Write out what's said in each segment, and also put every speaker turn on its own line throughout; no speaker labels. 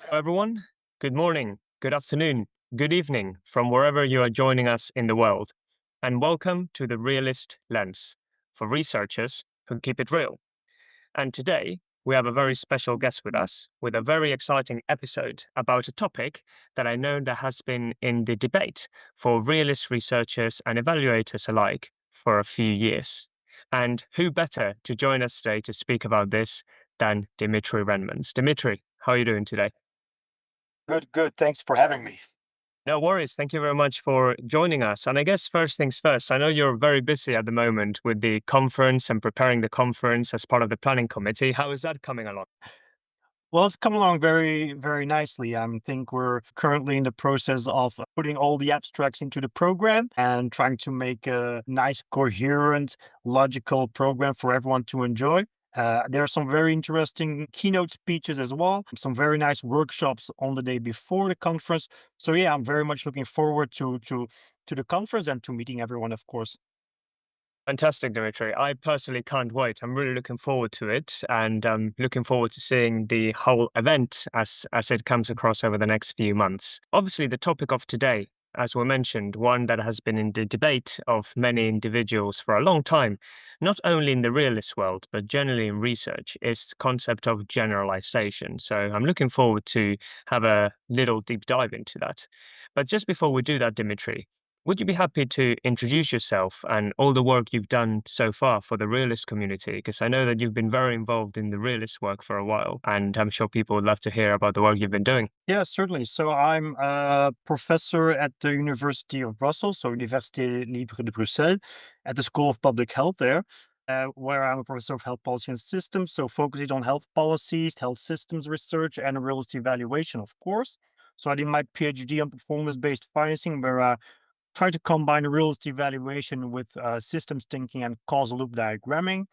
Hello, everyone. Good morning, good afternoon, good evening from wherever you are joining us in the world. And welcome to the Realist Lens for researchers who keep it real. And today, we have a very special guest with us with a very exciting episode about a topic that I know that has been in the debate for realist researchers and evaluators alike for a few years. And who better to join us today to speak about this than Dimitri Renmans? Dimitri, how are you doing today?
Good, good. Thanks for having me.
No worries. Thank you very much for joining us. And I guess first things first, I know you're very busy at the moment with the conference and preparing the conference as part of the planning committee. How is that coming along?
Well, it's come along very, very nicely. I think we're currently in the process of putting all the abstracts into the program and trying to make a nice, coherent, logical program for everyone to enjoy. There are some very interesting keynote speeches as well, some very nice workshops on the day before the conference. So yeah, I'm very much looking forward to the conference and to meeting everyone, of course.
Fantastic, Dimitri. I personally can't wait. I'm really looking forward to it and looking forward to seeing the whole event as it comes across over the next few months. Obviously, the topic of today, as we mentioned, one that has been in the debate of many individuals for a long time, not only in the realist world, but generally in research, is the concept of generalization. So I'm looking forward to have a little deep dive into that. But just before we do that, Dimitri, would you be happy to introduce yourself and all the work you've done so far for the realist community? Because I know that you've been very involved in the realist work for a while, and I'm sure people would love to hear about the work you've been doing.
Yeah, certainly. So I'm a professor at the University of Brussels, so Université Libre de Bruxelles, at the School of Public Health there, where I'm a professor of health policy and systems, so focusing on health policies, health systems research, and realist evaluation, of course. So I did my PhD on performance-based financing, where I try to combine realist evaluation with systems thinking and causal loop diagramming.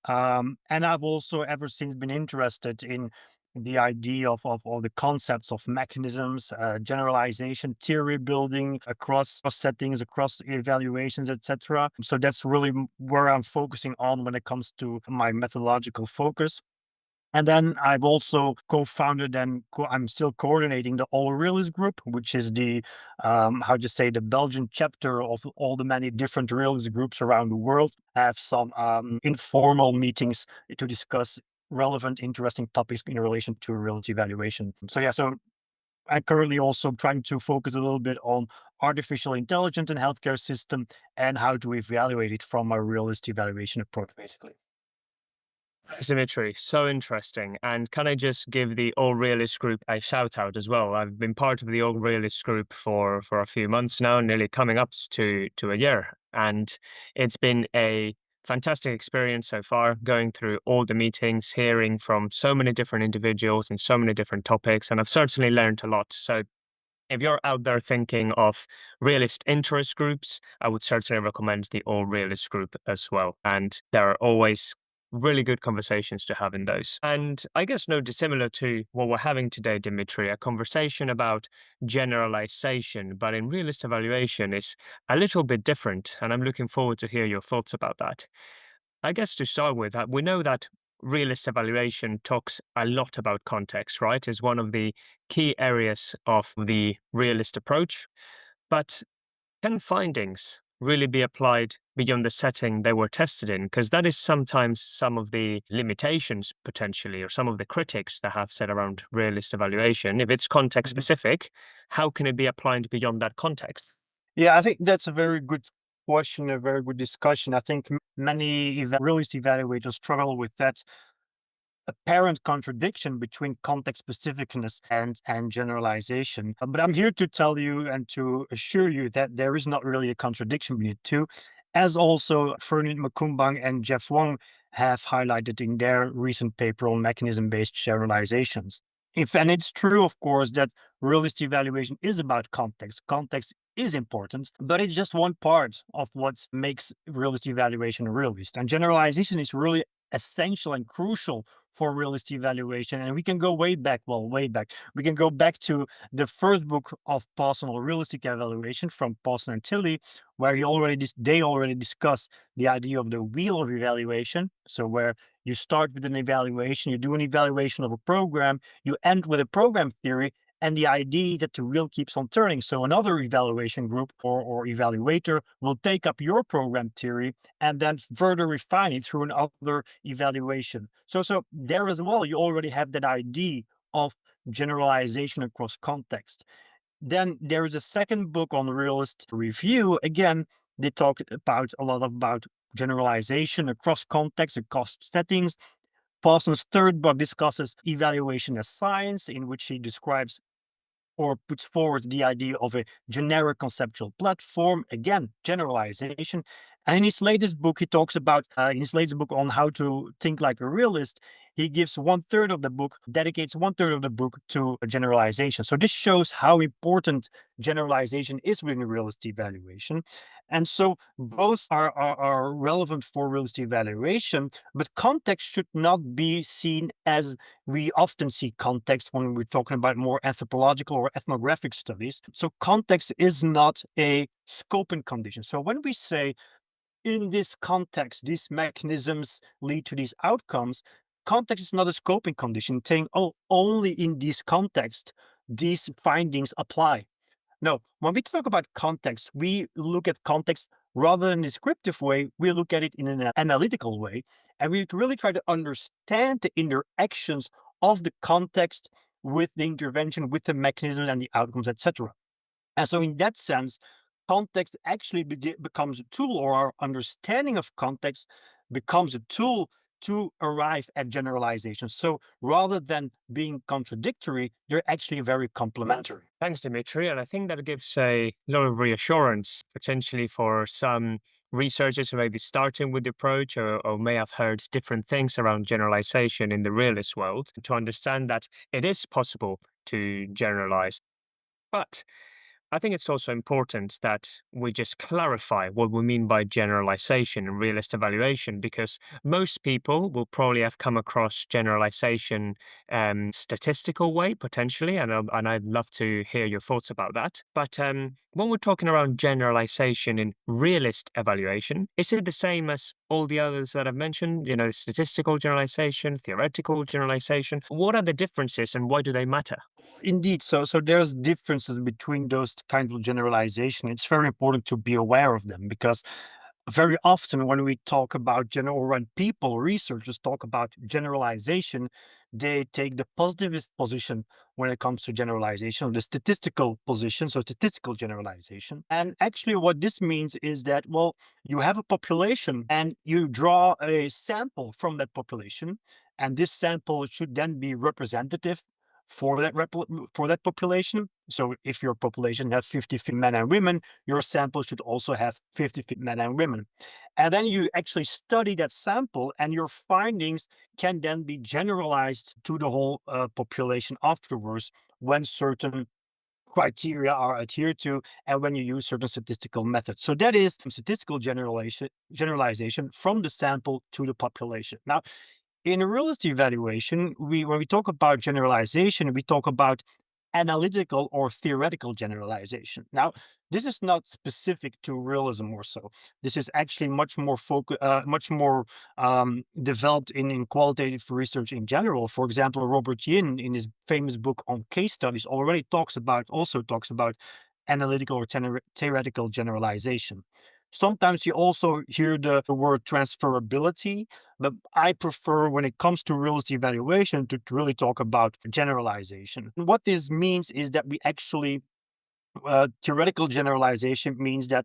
And I've also ever since been interested in the idea of all the concepts of mechanisms, generalization, theory building across settings, across evaluations, etc. So that's really where I'm focusing on when it comes to my methodological focus. And then I've also co-founded and I'm still coordinating the All-Realist Group, which is the, how to say, the Belgian chapter of all the many different realist groups around the world. I have some informal meetings to discuss relevant, interesting topics in relation to realist evaluation. So yeah, so I'm currently also trying to focus a little bit on artificial intelligence in healthcare system and how to evaluate it from a realist evaluation approach, basically.
Dimitri, so interesting. And can I just give the All Realist Group a shout out as well? I've been part of the All Realist Group for a few months now, nearly coming up to a year. And it's been a fantastic experience so far, going through all the meetings, hearing from so many different individuals and so many different topics. And I've certainly learned a lot. So if you're out there thinking of realist interest groups, I would certainly recommend the All Realist group as well. And there are always really good conversations to have in those. And I guess no dissimilar to what we're having today, Dimitri, a conversation about generalization, but in realist evaluation is a little bit different. And I'm looking forward to hear your thoughts about that. I guess to start with, we know that realist evaluation talks a lot about context, right? Is one of the key areas of the realist approach. But can findings really be applied beyond the setting they were tested in? Because that is sometimes some of the limitations potentially, or some of the critics that have said around realist evaluation. If it's context specific, how can it be applied beyond that context?
Yeah, I think that's a very good question, a very good discussion. I think many realist evaluators struggle with that apparent contradiction between context specificness and generalization. But I'm here to tell you and to assure you that there is not really a contradiction between the two, as also Fernand Makumbang and Jeff Wong have highlighted in their recent paper on mechanism-based generalizations. If and it's true, of course, that realist evaluation is about context. Context is important, but it's just one part of what makes realist evaluation realist. And generalization is really essential and crucial for realist evaluation. And we can go way back, well, way back. We can go back to the first book of Personal Realistic Evaluation from Pawson and Tilley, where they already discuss the idea of the wheel of evaluation. So where You start with an evaluation, you do an evaluation of a program, you end with a program theory, and the idea is that the wheel keeps on turning. So another evaluation group or evaluator will take up your program theory and then further refine it through another evaluation. So there as well, you already have that idea of generalization across context. Then there is a second book on realist review. Again, they talk about a lot about generalization across context, across settings. Paulson's third book discusses evaluation as science, in which he describes or puts forward the idea of a generic conceptual platform, again, generalization. And in his latest book, he talks about, in his latest book on how to think like a realist, he gives one third of the book, dedicates one third of the book to generalization. So this shows how important generalization is within a realist evaluation. And so both are relevant for realist evaluation, but context should not be seen as we often see context when we're talking about more anthropological or ethnographic studies. So context is not a scoping condition. So when we say in this context, these mechanisms lead to these outcomes, context is not a scoping condition saying, oh, only in this context, these findings apply. No, when we talk about context, we look at context rather than a descriptive way, we look at it in an analytical way. And we really try to understand the interactions of the context with the intervention, with the mechanism and the outcomes, etc. And so, in that sense, context actually becomes a tool, or our understanding of context becomes a tool to arrive at generalization. So, rather than being contradictory, they're actually very complementary.
Thanks, Dimitri. And I think that gives a lot of reassurance potentially for some researchers who may be starting with the approach or may have heard different things around generalization in the realist world to understand that it is possible to generalize. But I think it's also important that we just clarify what we mean by generalization and realist evaluation, because most people will probably have come across generalization statistical way potentially, and I'd love to hear your thoughts about that. But when we're talking around generalization in realist evaluation, is it the same as all the others that I've mentioned? You know, statistical generalization, theoretical generalization. What are the differences, and why do they matter?
Indeed, so there's differences between those kinds of generalization. It's very important to be aware of them because very often when we talk about general or when people researchers talk about generalization, they take the positivist position when it comes to generalization, or the statistical position, so statistical generalization. And actually what this means is that, well, you have a population and you draw a sample from that population, and this sample should then be representative for for that population. So if your population has 50 men and women, your sample should also have 50 men and women. And then you actually study that sample, and your findings can then be generalized to the whole population afterwards when certain criteria are adhered to and when you use certain statistical methods. So that is statistical generalization from the sample to the population. Now, in a realist evaluation, when we talk about generalization, we talk about analytical or theoretical generalization. Now, this is not specific to realism or so. This is actually much more developed in qualitative research in general. For example, Robert Yin, in his famous book on case studies, already also talks about analytical or theoretical generalization. Sometimes you also hear the word transferability, but I prefer, when it comes to realist evaluation, to really talk about generalization. And what this means is that we actually, theoretical generalization means that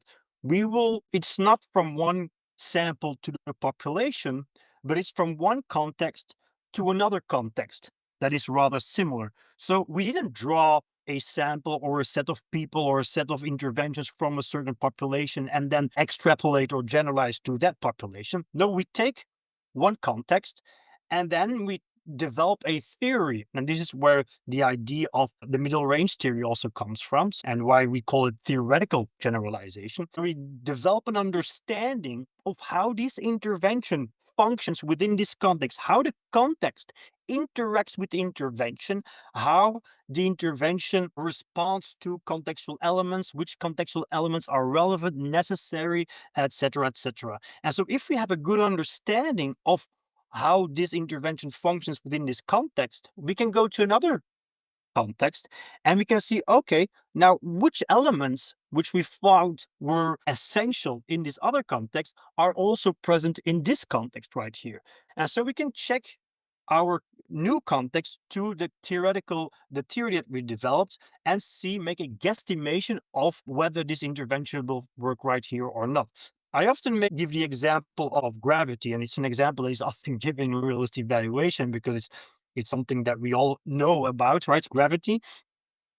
it's not from one sample to the population, but it's from one context to another context that is rather similar. So we didn't draw a sample or a set of people or a set of interventions from a certain population and then extrapolate or generalize to that population. No, we take one context and then we develop a theory. And this is where the idea of the middle range theory also comes from, and why we call it theoretical generalization. We develop an understanding of how this intervention functions within this context, how the context interacts with the intervention, how the intervention responds to contextual elements, which contextual elements are relevant, necessary, etc., etc. And so if we have a good understanding of how this intervention functions within this context, we can go to another context and we can see, okay, now which elements which we found were essential in this other context are also present in this context right here. And so we can check our new context to the theory that we developed and see, make a guesstimation of whether this intervention will work right here or not. I often give the example of gravity, and it's an example that is often given in realist evaluation because it's something that we all know about, right? Gravity.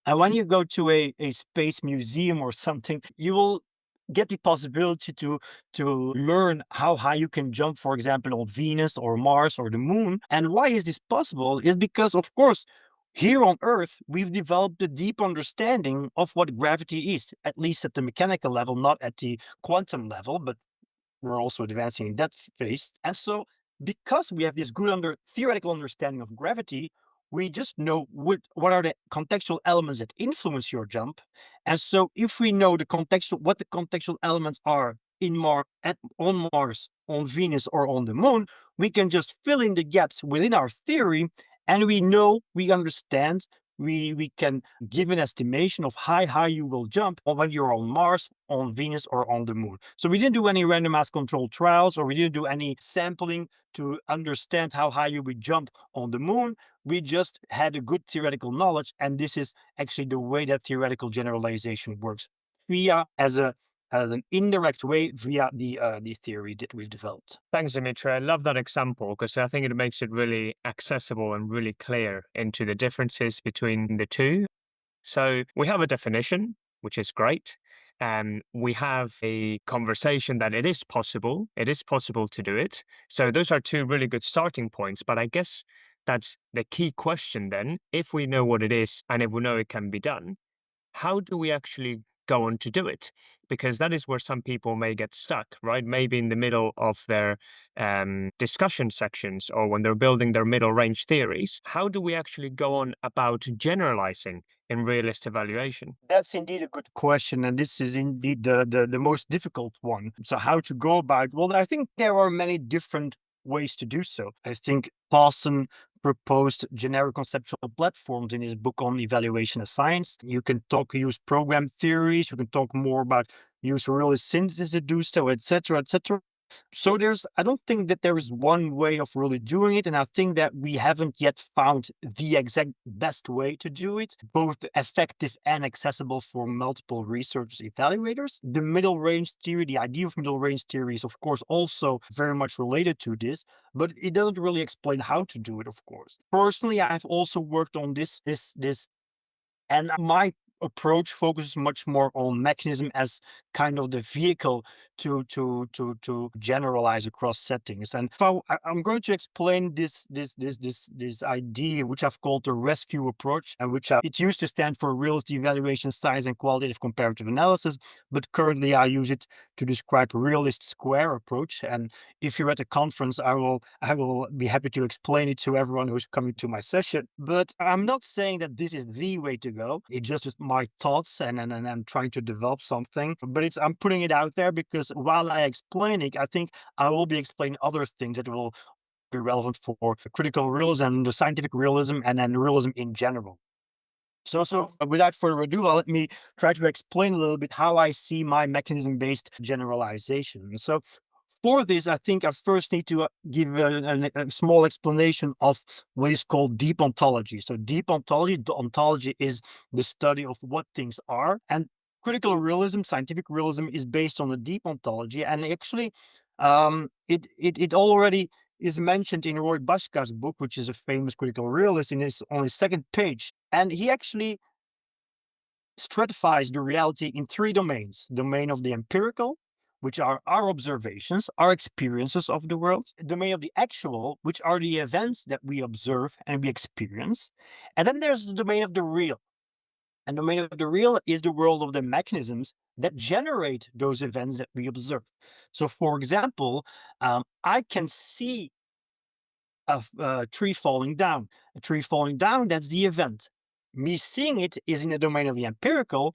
And when you go to a space museum or something, you will get the possibility to learn how high you can jump, for example, on Venus or Mars or the moon. And why is this possible? Is because, of course, here on Earth, we've developed a deep understanding of what gravity is, at least at the mechanical level, not at the quantum level, but we're also advancing in that phase. And so, because we have this good theoretical understanding of gravity, we just know what are the contextual elements that influence your jump. And so, if we know what the contextual elements are on Mars, on Venus, or on the moon, we can just fill in the gaps within our theory, and we understand. We can give an estimation of how high you will jump when you're on Mars, on Venus, or on the moon. So we didn't do any randomized controlled trials, or we didn't do any sampling to understand how high you would jump on the moon. We just had a good theoretical knowledge, and this is actually the way that theoretical generalization works via as an indirect way via the theory that we've developed.
Thanks, Dimitri. I love that example because I think it makes it really accessible and really clear into the differences between the two. So we have a definition, which is great. We have a conversation that it is possible to do it. So those are two really good starting points. But I guess that's the key question then. If we know what it is and if we know it can be done, how do we actually go on to do it? Because that is where some people may get stuck, right? Maybe in the middle of their discussion sections or when they're building their middle range theories. How do we actually go on about generalizing in realist evaluation?
That's indeed a good question, and this is indeed the most difficult one. So, how to go about? Well, I think there are many different ways to do so. I think Paulson proposed generic conceptual platforms in his book on evaluation of science. You can use program theories. You can talk more about use realist synthesis to do so, etc., etc. So I don't think that there is one way of really doing it. And I think that we haven't yet found the exact best way to do it, both effective and accessible for multiple research evaluators. The middle range theory, the idea of middle range theory is, of course, also very much related to this, but it doesn't really explain how to do it, of course. Personally, I've also worked on this and my approach focuses much more on mechanism as kind of the vehicle to generalize across settings. And so I'm going to explain this idea, which I've called the rescue approach, and which it used to stand for realist evaluation science and qualitative comparative analysis, but currently I use it to describe realist square approach. And if you're at a conference, I will be happy to explain it to everyone who's coming to my session. But I'm not saying that this is the way to go. It just is my thoughts, and I'm trying to develop something. But I'm putting it out there because while I explain it, I think I will be explaining other things that will be relevant for critical realism, the scientific realism, and then realism in general. So without further ado, let me try to explain a little bit how I see my mechanism-based generalization. So for this, I think I first need to give a small explanation of what is called deep ontology. So deep ontology, the ontology is the study of what things are, and critical realism, scientific realism, is based on a deep ontology. And actually, it already is mentioned in Roy Bhaska's book, which is a famous critical realist, on his second page, and he actually stratifies the reality in three domains: domain of the empirical, which are our observations, our experiences of the world; domain of the actual, which are the events that we observe and we experience; and then there's the domain of the real. And the domain of the real is the world of the mechanisms that generate those events that we observe. So, for example, I can see a tree falling down. A tree falling down, that's the event. Me seeing it is in the domain of the empirical.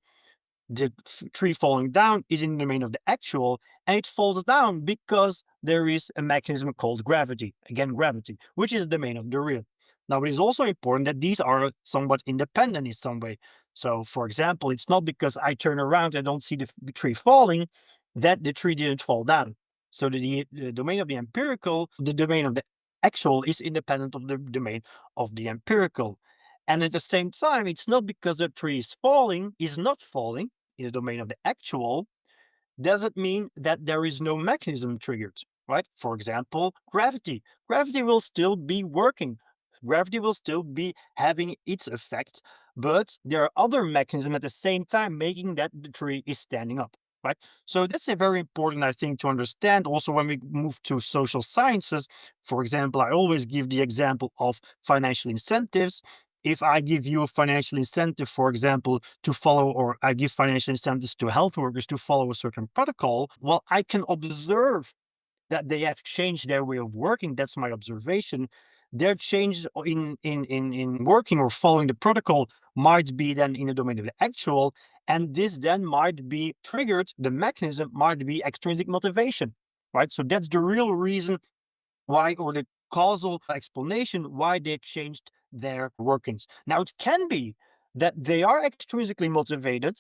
the tree falling down is in the domain of the actual, and it falls down because there is a mechanism called gravity, again, gravity, which is the domain of the real. Now, it is also important that these are somewhat independent in some way. So, for example, it's not because I turn around and don't see the tree falling that the tree didn't fall down. So, the domain of the empirical, the domain of the actual is independent of the domain of the empirical. And at the same time, it's not because a tree is not falling in the domain of the actual, doesn't mean that there is no mechanism triggered, right? For example, gravity. Gravity will still be working. Gravity will still be having its effect, but there are other mechanisms at the same time making that the tree is standing up, right? So that's a very important, I think, to understand. Also, when we move to social sciences, for example, I always give the example of financial incentives. If I give you a financial incentive, for example, to follow, or I give financial incentives to health workers to follow a certain protocol, well, I can observe that they have changed their way of working. That's my observation. Their change in working or following the protocol might be then in the domain of the actual, and this then might be triggered. The mechanism might be extrinsic motivation, right? So that's the real reason why, or the causal explanation why they changed their workings. Now, it can be that they are extrinsically motivated,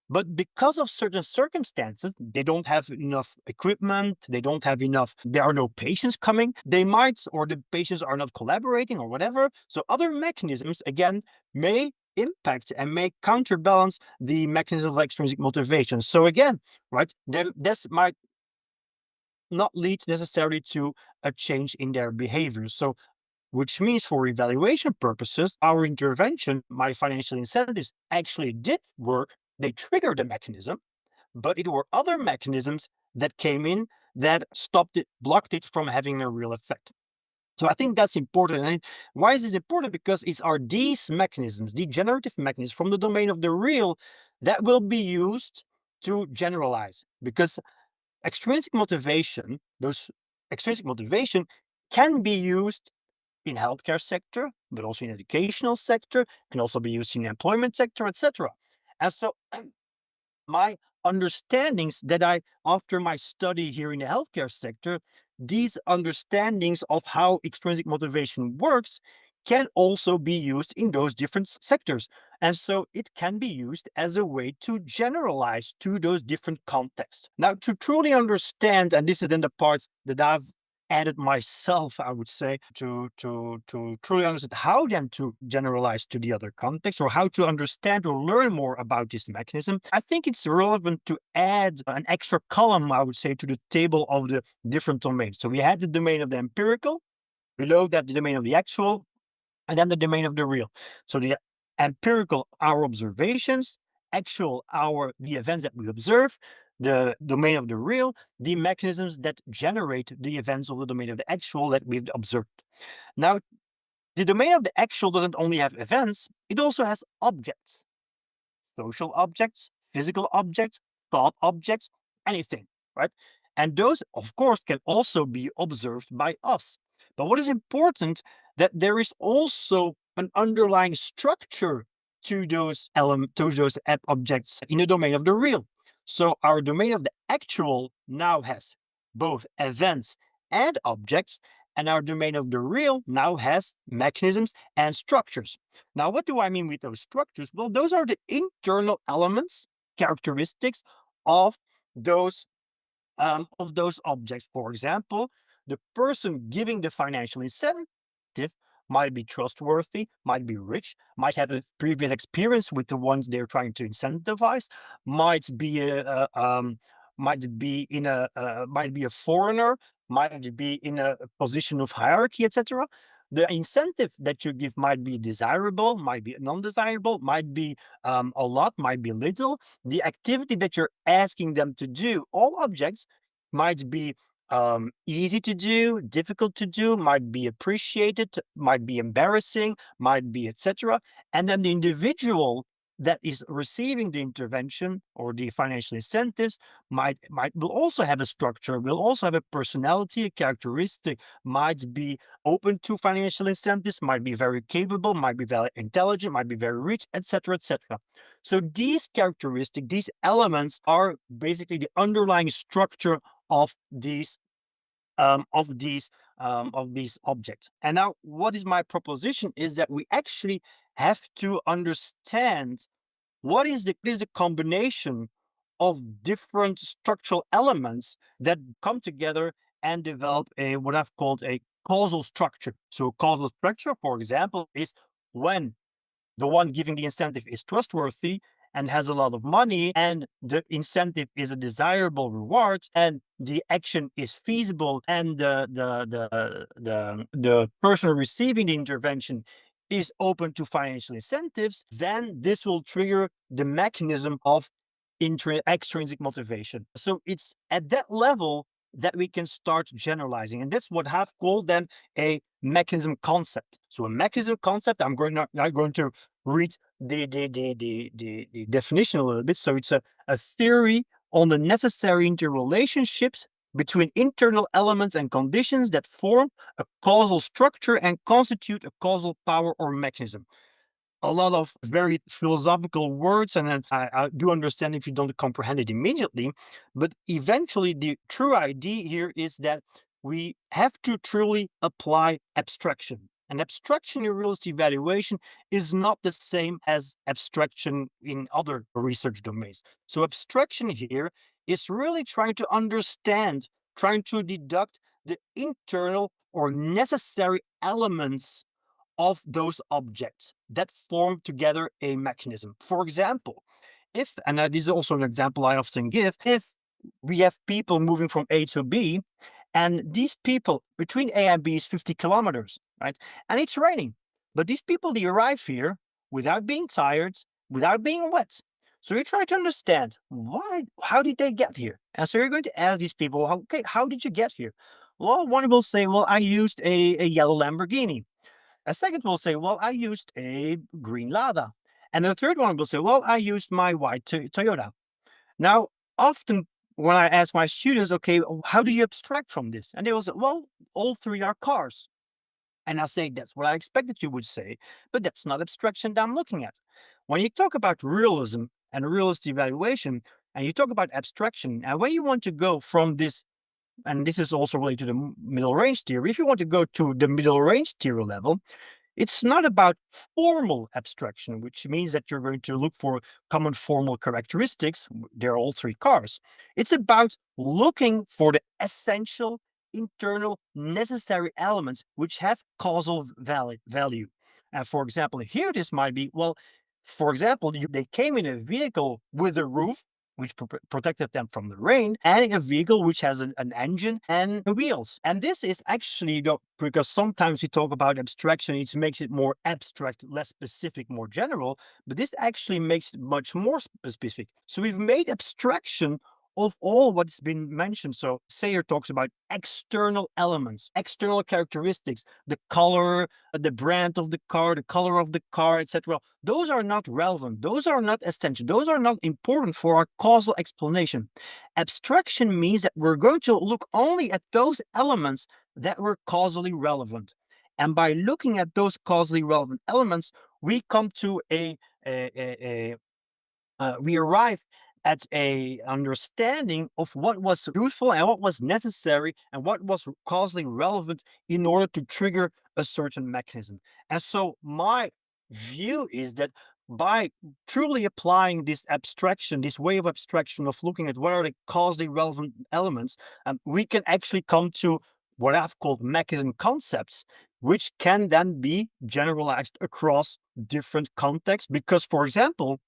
but because of certain circumstances, they don't have enough equipment, they don't have enough, there are no patients coming, they might, or the patients are not collaborating or whatever. So, other mechanisms, again, may impact and may counterbalance the mechanism of extrinsic motivation. So, again, right, this might not lead necessarily to a change in their behavior. So, which means for evaluation purposes, our intervention, my financial incentives, actually did work. They triggered the mechanism, but it were other mechanisms that came in that stopped it, blocked it from having a real effect. So I think that's important. And why is this important? Because it's are these mechanisms, the generative mechanisms from the domain of the real, that will be used to generalize. Because extrinsic motivation, those extrinsic motivation can be used in healthcare sector, but also in educational sector, can also be used in employment sector, etc. And so my understandings that I, after my study here in the healthcare sector, these understandings of how extrinsic motivation works can also be used in those different sectors. And so it can be used as a way to generalize to those different contexts. Now, to truly understand, and this is then the part that I've added myself, I would say, to truly understand how then to generalize to the other context, or how to understand or learn more about this mechanism. I think it's relevant to add an extra column, I would say, to the table of the different domains. So we had the domain of the empirical, below that the domain of the actual, and then the domain of the real. So the empirical, our observations; actual, our the events that we observe; the domain of the real, the mechanisms that generate the events of the domain of the actual that we've observed. Now, the domain of the actual doesn't only have events, it also has objects: social objects, physical objects, thought objects, anything, right? And those, of course, can also be observed by us. But what is important, that there is also an underlying structure to those elements, to those objects in the domain of the real. So our domain of the actual now has both events and objects, and our domain of the real now has mechanisms and structures. Now, what do I mean with those structures? Well, those are the internal elements, characteristics of those objects. For example, the person giving the financial incentive might be trustworthy, might be rich, might have a previous experience with the ones they're trying to incentivize, might be might be a foreigner, might be in a position of hierarchy, etc. The incentive that you give might be desirable, might be non-desirable, might be a lot, might be little. The activity that you're asking them to do, all objects, might be easy to do, difficult to do, might be appreciated, might be embarrassing, might be etc. And then the individual that is receiving the intervention or the financial incentives will also have a structure, will also have a personality, a characteristic, might be open to financial incentives, might be very capable, might be very intelligent, might be very rich, etc., etc. So these characteristics, these elements are basically the underlying structure of these um, of these of these objects. And now, what is my proposition is that we actually have to understand what is the combination of different structural elements that come together and develop a what I've called a causal structure. So a causal structure, for example, is when the one giving the incentive is trustworthy and has a lot of money, and the incentive is a desirable reward, and the action is feasible, and the person receiving the intervention is open to financial incentives, then this will trigger the mechanism of extrinsic motivation. So it's at that level that we can start generalizing. And that's what I've called then a mechanism concept. So a mechanism concept, I'm not going to read the definition a little bit. So it's a theory on the necessary interrelationships between internal elements and conditions that form a causal structure and constitute a causal power or mechanism. A lot of very philosophical words, and then I do understand if you don't comprehend it immediately. But eventually, the true idea here is that we have to truly apply abstraction. And abstraction in realist evaluation is not the same as abstraction in other research domains. So, abstraction here is really trying to understand, trying to deduct the internal or necessary elements of those objects that form together a mechanism. For example, if, and this is also an example I often give, if we have people moving from A to B, and these people between A and B is 50 kilometers, right? And it's raining, but these people, they arrive here without being tired, without being wet. So you try to understand why, how did they get here? And so you're going to ask these people, okay, how did you get here? Well, one will say, well, I used a yellow Lamborghini. A second will say, well, I used a green Lada. And the third one will say, well, I used my white Toyota. Now, often when I ask my students, okay, how do you abstract from this? And they will say, well, all three are cars. And I say, that's what I expected you would say, but that's not abstraction that I'm looking at. When you talk about realism and realist evaluation, and you talk about abstraction, and when you want to go from this, and this is also related to the middle range theory, if you want to go to the middle range theory level, it's not about formal abstraction, which means that you're going to look for common formal characteristics. They're all three cars. It's about looking for the essential, internal, necessary elements which have causal value. And for example, here this might be, well, for example, they came in a vehicle with a roof, which protected them from the rain, and a vehicle which has an engine and wheels. And this is actually, because sometimes we talk about abstraction, it makes it more abstract, less specific, more general, but this actually makes it much more specific. So we've made abstraction of all what's been mentioned. So Sayer talks about external elements, external characteristics, the color, the brand of the car, the color of the car, etc. Those are not relevant. Those are not essential. Those are not important for our causal explanation. Abstraction means that we're going to look only at those elements that were causally relevant. And by looking at those causally relevant elements, we come to we arrive at a understanding of what was useful and what was necessary and what was causally relevant in order to trigger a certain mechanism. And so my view is that by truly applying this abstraction, this way of abstraction of looking at what are the causally relevant elements, we can actually come to what I've called mechanism concepts, which can then be generalized across different contexts. Because, for example,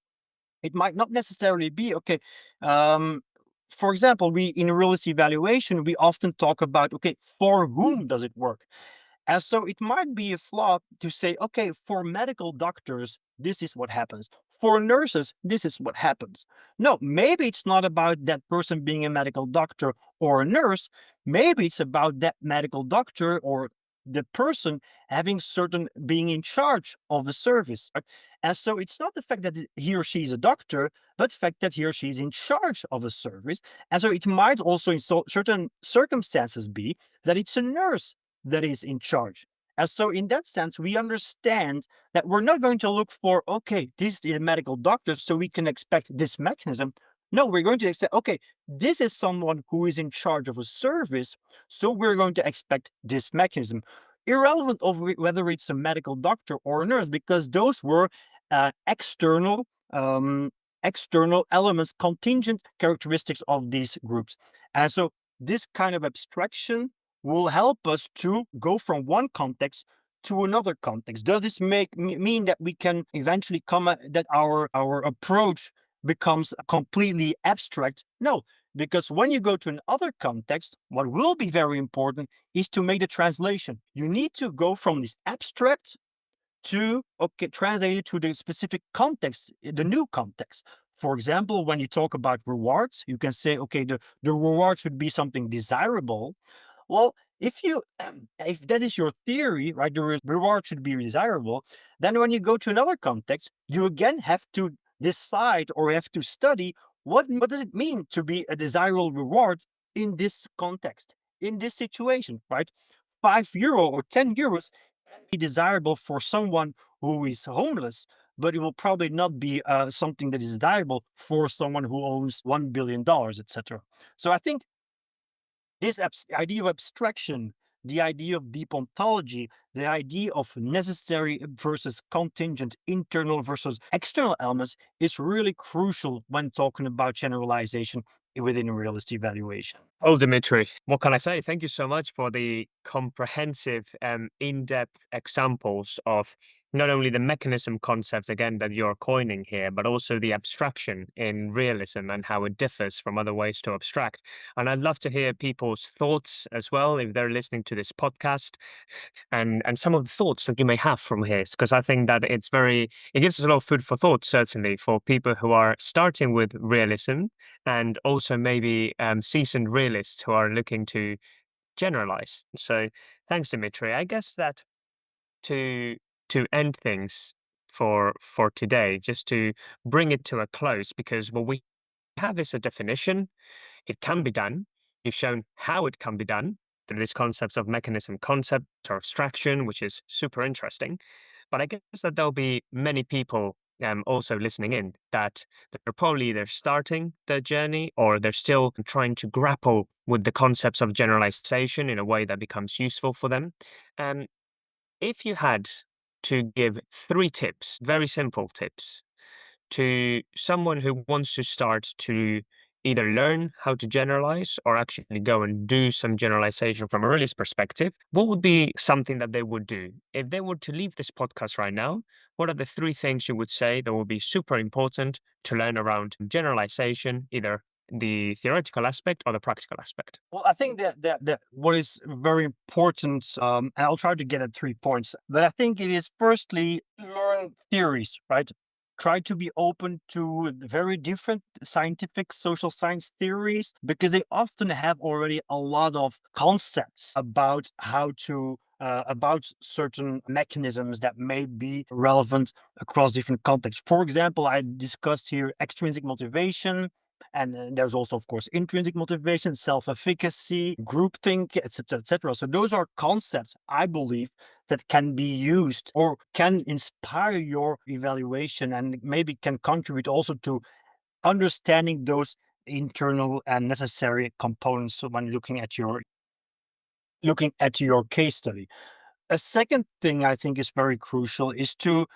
it might not necessarily be okay. Um, for example, we in realist evaluation, we often talk about, okay, for whom does it work? And so it might be a flaw to say, okay, for medical doctors, this is what happens. For nurses, this is what happens. No, maybe it's not about that person being a medical doctor or a nurse. Maybe it's about that medical doctor or the person having certain being in charge of the service. Right? And so it's not the fact that he or she is a doctor, but the fact that he or she is in charge of a service. And so it might also, in certain circumstances, be that it's a nurse that is in charge. And so, in that sense, we understand that we're not going to look for, okay, this is a medical doctor, so we can expect this mechanism. No, we're going to say, okay, this is someone who is in charge of a service, so we're going to expect this mechanism, irrelevant of whether it's a medical doctor or a nurse, because those were external external elements, contingent characteristics of these groups. And so this kind of abstraction will help us to go from one context to another context. Does this mean that we can eventually that our approach becomes completely abstract? No, because when you go to another context, what will be very important is to make the translation. You need to go from this abstract to, okay, translate it to the specific context, the new context. For example, when you talk about rewards, you can say, okay, the reward should be something desirable. Well, if you if that is your theory, right, the reward should be desirable, then when you go to another context, you again have to decide or have to study what does it mean to be a desirable reward in this context, in this situation, right? €5 or €10 be desirable for someone who is homeless, but it will probably not be something that is desirable for someone who owns $1 billion, etc. So I think this idea of abstraction, the idea of deep ontology, the idea of necessary versus contingent, internal versus external elements is really crucial when talking about generalization within a realist evaluation.
Oh, Dimitri, what can I say? Thank you so much for the comprehensive, in-depth examples of not only the mechanism concepts, again, that you're coining here, but also the abstraction in realism and how it differs from other ways to abstract. And I'd love to hear people's thoughts as well if they're listening to this podcast, and some of the thoughts that you may have from here, because I think that it gives us a lot of food for thought, certainly for people who are starting with realism, and also maybe seasoned realists who are looking to generalize. So thanks, Dimitri. I guess that to to end things for today, just to bring it to a close, because what we have is a definition. It can be done. You've shown how it can be done through these concepts of mechanism concept or abstraction, which is super interesting. But I guess that there'll be many people also listening in that they're probably either starting their journey or they're still trying to grapple with the concepts of generalization in a way that becomes useful for them. Um, if you had to give 3 tips, very simple tips, to someone who wants to start to either learn how to generalize or actually go and do some generalization from a realist perspective, what would be something that they would do? If they were to leave this podcast right now, what are the 3 things you would say that would be super important to learn around generalization, either the theoretical aspect or the practical aspect?
Well, I think that what is very important, and I'll try to get at 3 points. But I think it is firstly learn theories, right? Try to be open to very different scientific social science theories because they often have already a lot of concepts about how to about certain mechanisms that may be relevant across different contexts. For example, I discussed here extrinsic motivation, and there's also, of course, intrinsic motivation, self-efficacy, groupthink, etc., etc. So those are concepts, I believe, that can be used or can inspire your evaluation and maybe can contribute also to understanding those internal and necessary components when looking at your case study. A second thing I think is very crucial is to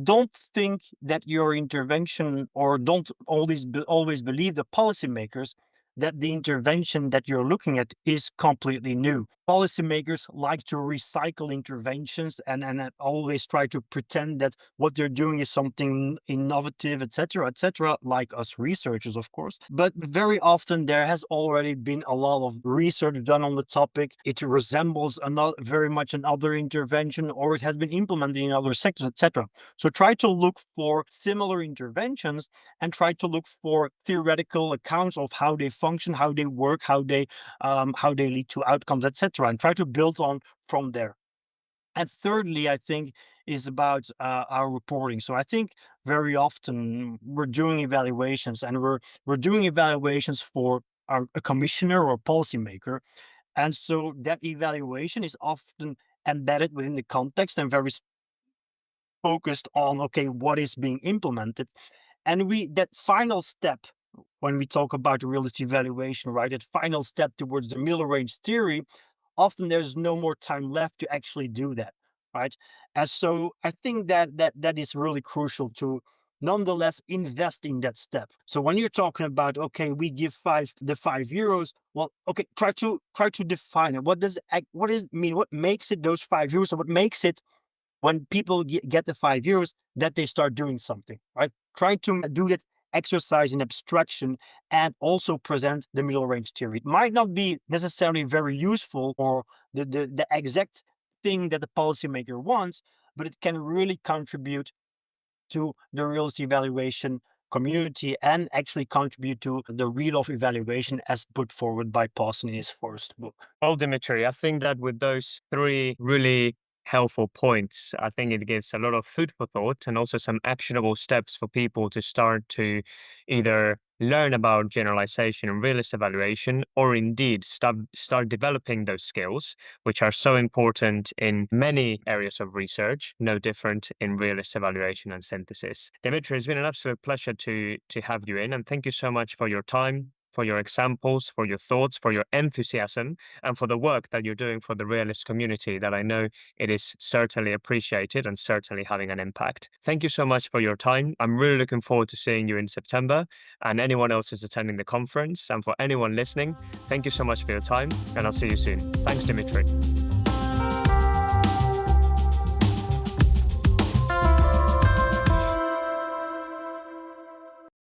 don't think that your intervention, or don't always believe the policymakers that the intervention that you're looking at is completely new. Policymakers like to recycle interventions and always try to pretend that what they're doing is something innovative, etc., like us researchers, of course. But very often there has already been a lot of research done on the topic. It resembles very much another intervention, or it has been implemented in other sectors, etc. So try to look for similar interventions and try to look for theoretical accounts of how they function, how they work, how they lead to outcomes, etc., and try to build on from there. And thirdly, I think is about our reporting. So I think very often we're doing evaluations, and we're doing evaluations for a commissioner or policymaker, and so that evaluation is often embedded within the context and very focused on, okay, what is being implemented. And we that final step, when we talk about the realist evaluation, right? That final step towards the middle range theory, often there's no more time left to actually do that, right? And so I think that is really crucial to nonetheless invest in that step. So when you're talking about, okay, we give the €5, well, okay, try to define it. What is mean? What makes it those €5? Or what makes it when people get the €5 that they start doing something, right? Trying to do that exercise in abstraction and also present the middle range theory. It might not be necessarily very useful or the exact thing that the policymaker wants, but it can really contribute to the realist evaluation community and actually contribute to the real of evaluation as put forward by Paulson in his first book.
Well, Dimitri, I think that with those three really helpful points, I think it gives a lot of food for thought and also some actionable steps for people to start to either learn about generalization and realist evaluation, or indeed start developing those skills, which are so important in many areas of research, no different in realist evaluation and synthesis. Dimitri, it's been an absolute pleasure to have you in, and thank you so much for your time, for your examples, for your thoughts, for your enthusiasm, and for the work that you're doing for the realist community that I know it is certainly appreciated and certainly having an impact. Thank you so much for your time. I'm really looking forward to seeing you in September and anyone else who's attending the conference. And for anyone listening, thank you so much for your time, and I'll see you soon. Thanks, Dimitri.